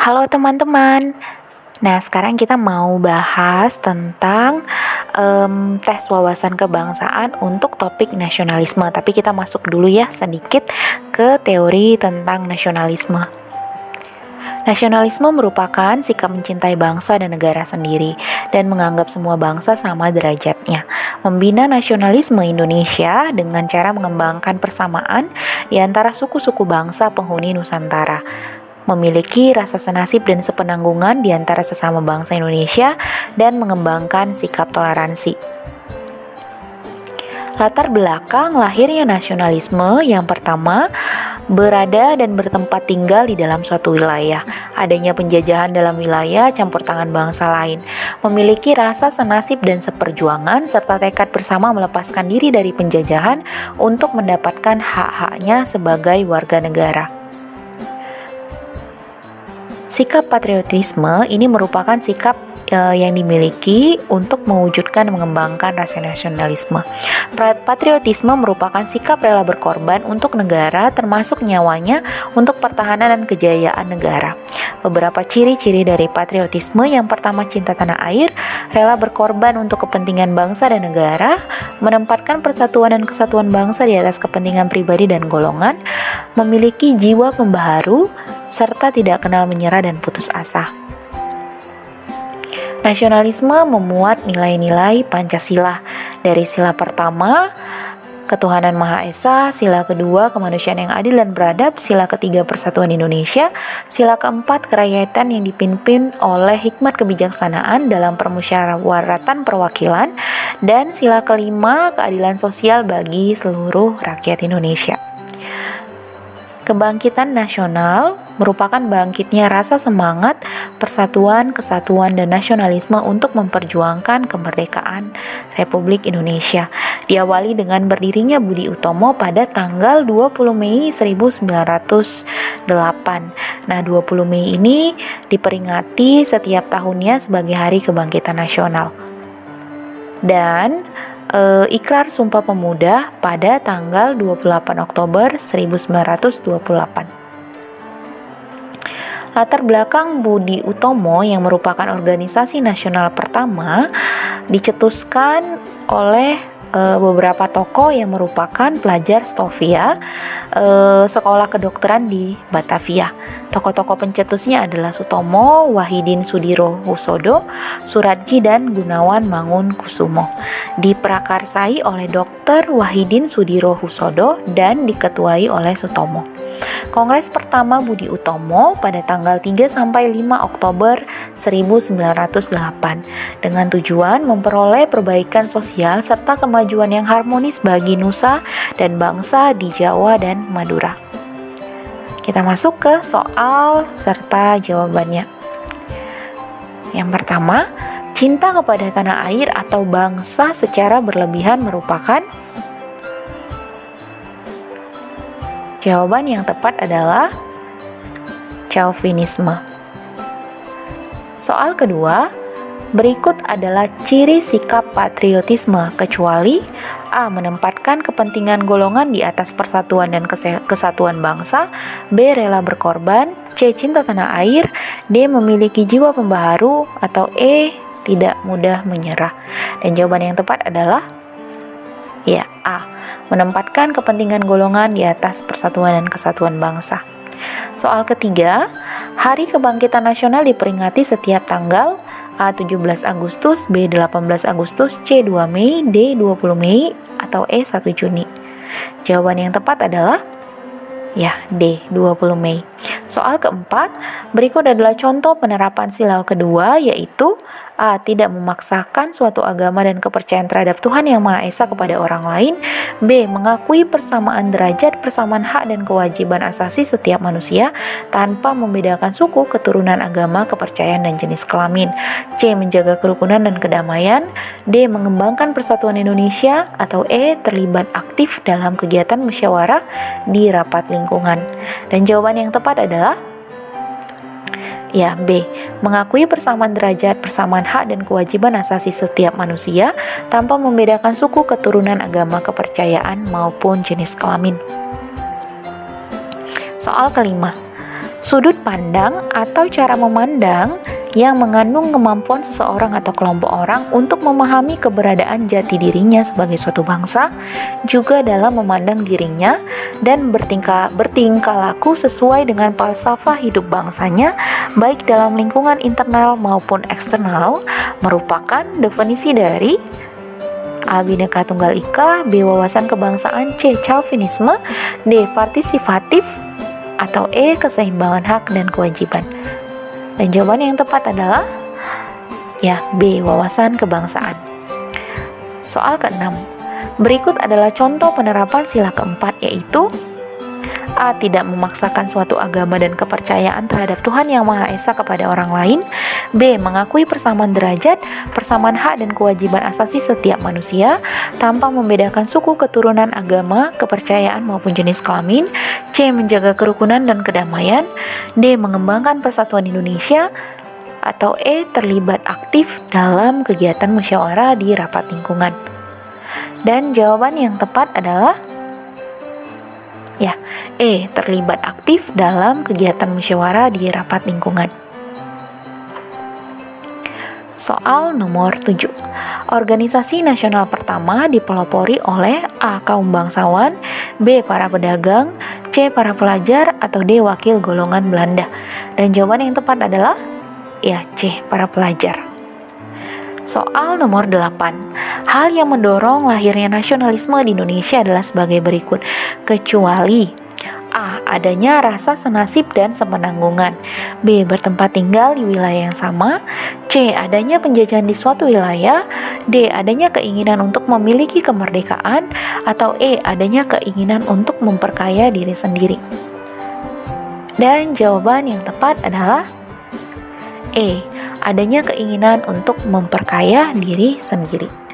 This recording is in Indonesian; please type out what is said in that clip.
Halo teman-teman. Nah, sekarang kita mau bahas tentang tes wawasan kebangsaan untuk topik nasionalisme. Tapi kita masuk dulu ya sedikit ke teori tentang nasionalisme. Nasionalisme merupakan sikap mencintai bangsa dan negara sendiri dan menganggap semua bangsa sama derajatnya. Membina nasionalisme Indonesia dengan cara mengembangkan persamaan di antara suku-suku bangsa penghuni Nusantara. Memiliki rasa senasib dan sepenanggungan di antara sesama bangsa Indonesia dan mengembangkan sikap toleransi. Latar belakang lahirnya nasionalisme yang pertama, berada dan bertempat tinggal di dalam suatu wilayah. Adanya penjajahan dalam wilayah campur tangan bangsa lain. Memiliki rasa senasib dan seperjuangan serta tekad bersama melepaskan diri dari penjajahan untuk mendapatkan hak-haknya sebagai warga negara. Sikap patriotisme ini merupakan sikap yang dimiliki untuk mewujudkan dan mengembangkan rasa nasionalisme. Patriotisme merupakan sikap rela berkorban untuk negara termasuk nyawanya untuk pertahanan dan kejayaan negara. Beberapa ciri-ciri dari patriotisme: yang pertama, cinta tanah air, rela berkorban untuk kepentingan bangsa dan negara, menempatkan persatuan dan kesatuan bangsa di atas kepentingan pribadi dan golongan, memiliki jiwa pembaharu, serta tidak kenal menyerah dan putus asa. Nasionalisme memuat nilai-nilai Pancasila. Dari sila pertama, ketuhanan Maha Esa; sila kedua, kemanusiaan yang adil dan beradab; sila ketiga, persatuan Indonesia; sila keempat, kerakyatan yang dipimpin oleh hikmat kebijaksanaan dalam permusyawaratan perwakilan; dan sila kelima, keadilan sosial bagi seluruh rakyat Indonesia. Kebangkitan nasional merupakan bangkitnya rasa semangat persatuan, kesatuan, dan nasionalisme untuk memperjuangkan kemerdekaan Republik Indonesia. Diawali dengan berdirinya Budi Utomo pada tanggal 20 Mei 1908. Nah, 20 Mei ini diperingati setiap tahunnya sebagai Hari Kebangkitan Nasional. Dan Ikrar Sumpah Pemuda pada tanggal 28 Oktober 1928. Latar belakang Budi Utomo yang merupakan organisasi nasional pertama dicetuskan oleh beberapa tokoh yang merupakan pelajar Stovia, sekolah kedokteran di Batavia. Tokoh-tokoh pencetusnya adalah Sutomo, Wahidin Sudirohusodo, Suradji, dan Gunawan Mangunkusumo. Diprakarsai oleh Dr. Wahidin Sudirohusodo dan diketuai oleh Sutomo. Kongres pertama Budi Utomo pada tanggal 3-5 Oktober 1908 dengan tujuan memperoleh perbaikan sosial serta kemajuan yang harmonis bagi nusa dan bangsa di Jawa dan Madura. Kita masuk ke soal serta jawabannya. Yang pertama, cinta kepada tanah air atau bangsa secara berlebihan merupakan. Jawaban yang tepat adalah chauvinisme. Soal kedua, berikut adalah ciri sikap patriotisme kecuali A. Menempatkan kepentingan golongan di atas persatuan dan kesatuan bangsa, B. Rela berkorban, C. Cinta tanah air, D. Memiliki jiwa pembaharu, atau E. Tidak mudah menyerah. Dan jawaban yang tepat adalah ya, A. Menempatkan kepentingan golongan di atas persatuan dan kesatuan bangsa. Soal ketiga, Hari Kebangkitan Nasional diperingati setiap tanggal A. 17 Agustus, B. 18 Agustus, C. 2 Mei, D. 20 Mei, atau E. 1 Juni. Jawaban yang tepat adalah ya, D. 20 Mei. Soal keempat, berikut adalah contoh penerapan sila kedua, yaitu A. Tidak memaksakan suatu agama dan kepercayaan terhadap Tuhan Yang Maha Esa kepada orang lain. B. Mengakui persamaan derajat, persamaan hak dan kewajiban asasi setiap manusia tanpa membedakan suku, keturunan, agama, kepercayaan, dan jenis kelamin. C. Menjaga kerukunan dan kedamaian. D. Mengembangkan persatuan Indonesia. Atau E. Terlibat aktif dalam kegiatan musyawarah di rapat lingkungan. Dan jawaban yang tepat adalah ya, B. Mengakui persamaan derajat, persamaan hak dan kewajiban asasi setiap manusia tanpa membedakan suku, keturunan, agama, kepercayaan, maupun jenis kelamin. Soal kelima, Sudut pandang atau cara memandang yang mengandung kemampuan seseorang atau kelompok orang untuk memahami keberadaan jati dirinya sebagai suatu bangsa, juga dalam memandang dirinya dan bertingkah laku sesuai dengan falsafah hidup bangsanya, baik dalam lingkungan internal maupun eksternal, merupakan definisi dari A. Bhinneka Tunggal Ika, B. Wawasan kebangsaan, C. Chauvinisme, D. Partisipatif, atau E. Keseimbangan hak dan kewajiban. Dan jawaban yang tepat adalah ya B. Wawasan kebangsaan. Soal ke-6. Berikut adalah contoh penerapan sila keempat, yaitu A. Tidak memaksakan suatu agama dan kepercayaan terhadap Tuhan Yang Maha Esa kepada orang lain. B. Mengakui persamaan derajat, persamaan hak dan kewajiban asasi setiap manusia tanpa membedakan suku, keturunan, agama, kepercayaan maupun jenis kelamin. C. Menjaga kerukunan dan kedamaian. D. Mengembangkan persatuan Indonesia. Atau E. Terlibat aktif dalam kegiatan musyawarah di rapat lingkungan. Dan jawaban yang tepat adalah ya, E. Terlibat aktif dalam kegiatan musyawarah di rapat lingkungan. Soal nomor 7. Organisasi nasional pertama dipelopori oleh A. Kaum bangsawan, B. Para pedagang, C. Para pelajar, atau D. Wakil golongan Belanda. Dan jawaban yang tepat adalah ya C. Para pelajar. Soal nomor 8. Hal yang mendorong lahirnya nasionalisme di Indonesia adalah sebagai berikut, kecuali A. Adanya rasa senasib dan sepenanggungan, B. Bertempat tinggal di wilayah yang sama, C. Adanya penjajahan di suatu wilayah, D. Adanya keinginan untuk memiliki kemerdekaan, atau E. Adanya keinginan untuk memperkaya diri sendiri. Dan jawaban yang tepat adalah E. Adanya keinginan untuk memperkaya diri sendiri.